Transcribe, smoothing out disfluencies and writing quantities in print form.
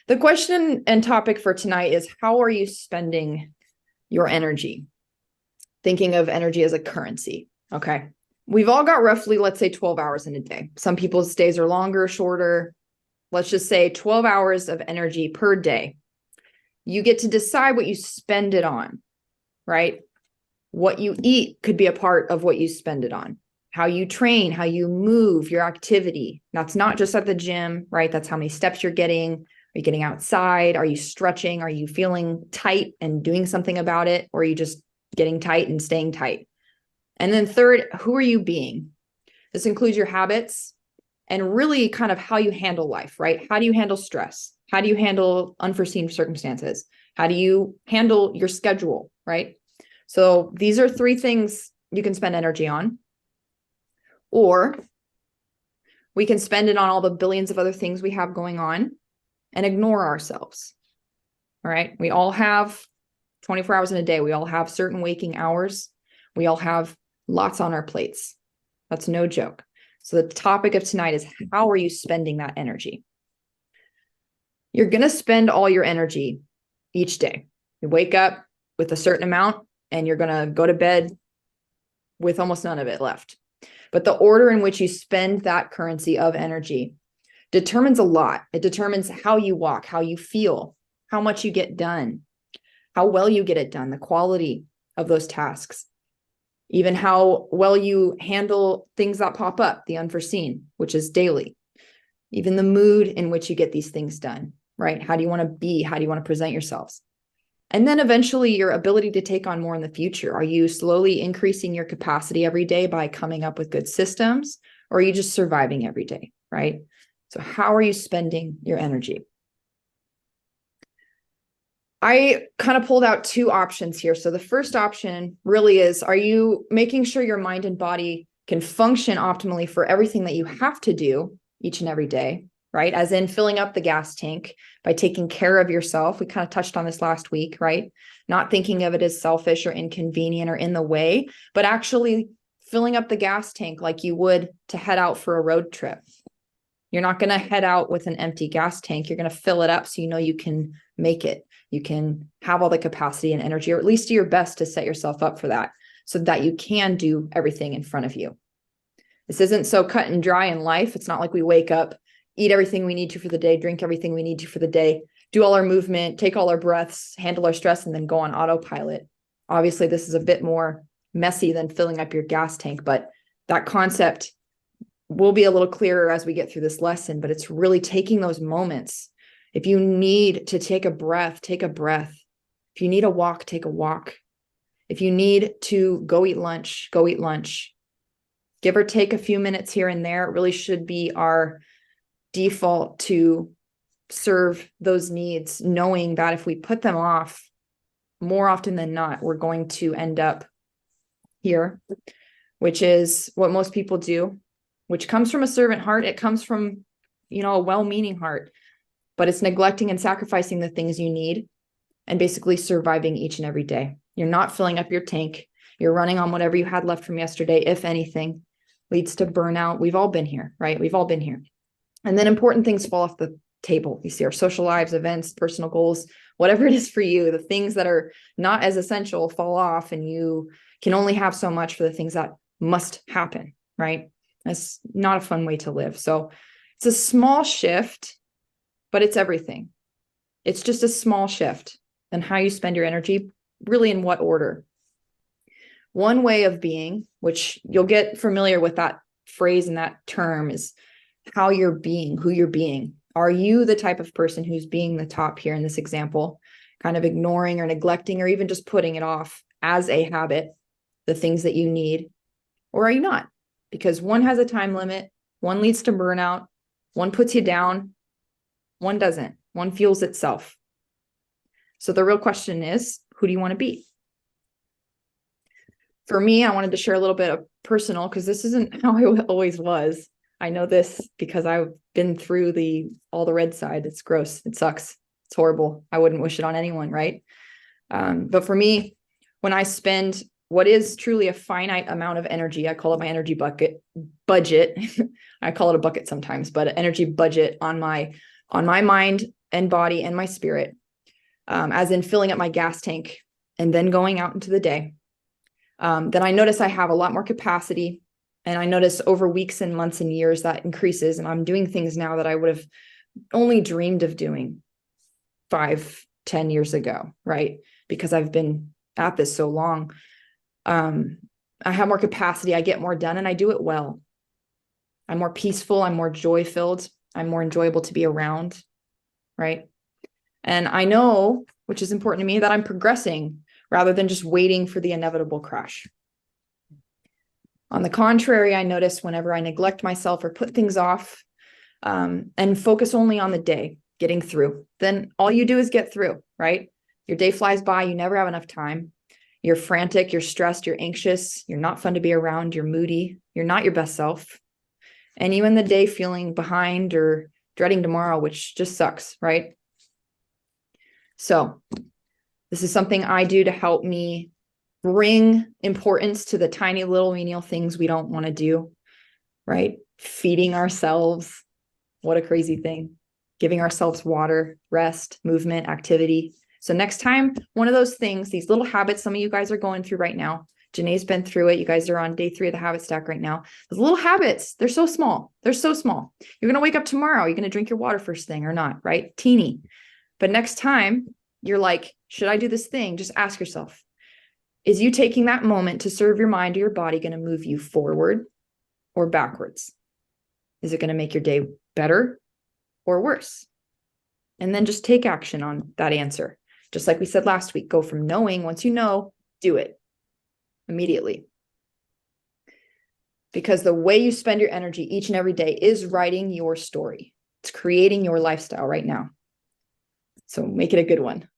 The question and topic for tonight is, how are you spending your energy? Thinking of energy as a currency. Okay. We've all got roughly, let's say 12 hours in a day. Some people's days are longer, shorter. Let's just say 12 hours of energy per day. You get to decide what you spend it on, right? What you eat could be a part of what you spend it on. How you train, how you move, your activity. That's not just at the gym, right? That's how many steps you're getting. Are you getting outside? Are you stretching? Are you feeling tight and doing something about it? Or are you just getting tight and staying tight? And then third, who are you being? This includes your habits and really kind of how you handle life, right? How do you handle stress? How do you handle unforeseen circumstances? How do you handle your schedule, right? So these are three things you can spend energy on. Or we can spend it on all the billions of other things we have going on and ignore ourselves. All right. We all have 24 hours in a day. We all have certain waking hours. We all have lots on our plates. That's no joke. So the topic of tonight is, how are you spending that energy? You're going to spend all your energy each day. You wake up with a certain amount and you're going to go to bed with almost none of it left. But the order in which you spend that currency of energy determines a lot. It determines how you walk, how you feel, how much you get done, how well you get it done, the quality of those tasks, even how well you handle things that pop up, the unforeseen, which is daily, even the mood in which you get these things done, right? How do you want to be? How do you want to present yourselves? And then eventually your ability to take on more in the future. Are you slowly increasing your capacity every day by coming up with good systems, or are you just surviving every day, right? So how are you spending your energy? I kind of pulled out two options here. So the first option really is, are you making sure your mind and body can function optimally for everything that you have to do each and every day, right? As in filling up the gas tank by taking care of yourself. We kind of touched on this last week, right? Not thinking of it as selfish or inconvenient or in the way, but actually filling up the gas tank like you would to head out for a road trip. You're not going to head out with an empty gas tank. You're going to fill it up so you know you can make it. You can have all the capacity and energy, or at least do your best to set yourself up for that so that you can do everything in front of you. This isn't so cut and dry in life. It's not like we wake up, eat everything we need to for the day, drink everything we need to for the day, do all our movement, take all our breaths, handle our stress, and then go on autopilot. Obviously, this is a bit more messy than filling up your gas tank, but that concept will be a little clearer as we get through this lesson, but it's really taking those moments. If you need to take a breath, take a breath. If you need a walk, take a walk. If you need to go eat lunch, go eat lunch. Give or take a few minutes here and there. It really should be our default to serve those needs, knowing that if we put them off, more often than not, we're going to end up here, which is what most people do, which comes from a servant heart. It comes from, a well-meaning heart, but it's neglecting and sacrificing the things you need and basically surviving each and every day. You're not filling up your tank. You're running on whatever you had left from yesterday, if anything, leads to burnout. We've all been here, right? We've all been here. And then important things fall off the table. You see our social lives, events, personal goals, whatever it is for you, the things that are not as essential fall off, and you can only have so much for the things that must happen, right? That's not a fun way to live. So it's a small shift, but it's everything. It's just a small shift in how you spend your energy, really in what order. One way of being, which you'll get familiar with that phrase and that term, is how you're being, who you're being. Are you the type of person who's being the top here in this example, kind of ignoring or neglecting or even just putting it off as a habit, the things that you need? Or are you not? Because one has a time limit, one leads to burnout, one puts you down, one doesn't. One fuels itself. So the real question is, who do you want to be? For me, I wanted to share a little bit of personal, because this isn't how I always was. I know this because I've been through all the red side. It's gross. It sucks. It's horrible. I wouldn't wish it on anyone, right? But for me, when I spend what is truly a finite amount of energy, I call it my energy budget. I call it a bucket sometimes, but an energy budget on my mind and body and my spirit, as in filling up my gas tank and then going out into the day, then I notice I have a lot more capacity. And I notice over weeks and months and years that increases. And I'm doing things now that I would have only dreamed of doing 5-10 years ago, right? Because I've been at this so long. I have more capacity, I get more done, and I do it well. I'm more peaceful, I'm more joy-filled, I'm more enjoyable to be around, right? And I know, which is important to me, that I'm progressing rather than just waiting for the inevitable crash. On the contrary, I notice whenever I neglect myself or put things off, and focus only on the day, getting through, then all you do is get through, right? Your day flies by, you never have enough time. You're frantic, you're stressed, you're anxious, you're not fun to be around, you're moody, you're not your best self. And you end the day feeling behind or dreading tomorrow, which just sucks, right? So this is something I do to help me bring importance to the tiny little menial things we don't want to do, right? Feeding ourselves. What a crazy thing. Giving ourselves water, rest, movement, activity. So next time, one of those things, these little habits some of you guys are going through right now, Janae's been through it. You guys are on day 3 of the habit stack right now. Those little habits, they're so small. They're so small. You're going to wake up tomorrow. You're going to drink your water first thing or not, right? Teeny. But next time you're like, should I do this thing? Just ask yourself, is you taking that moment to serve your mind or your body going to move you forward or backwards? Is it going to make your day better or worse? And then just take action on that answer. Just like we said last week, go from knowing, once you know, do it immediately. Because the way you spend your energy each and every day is writing your story. It's creating your lifestyle right now. So make it a good one.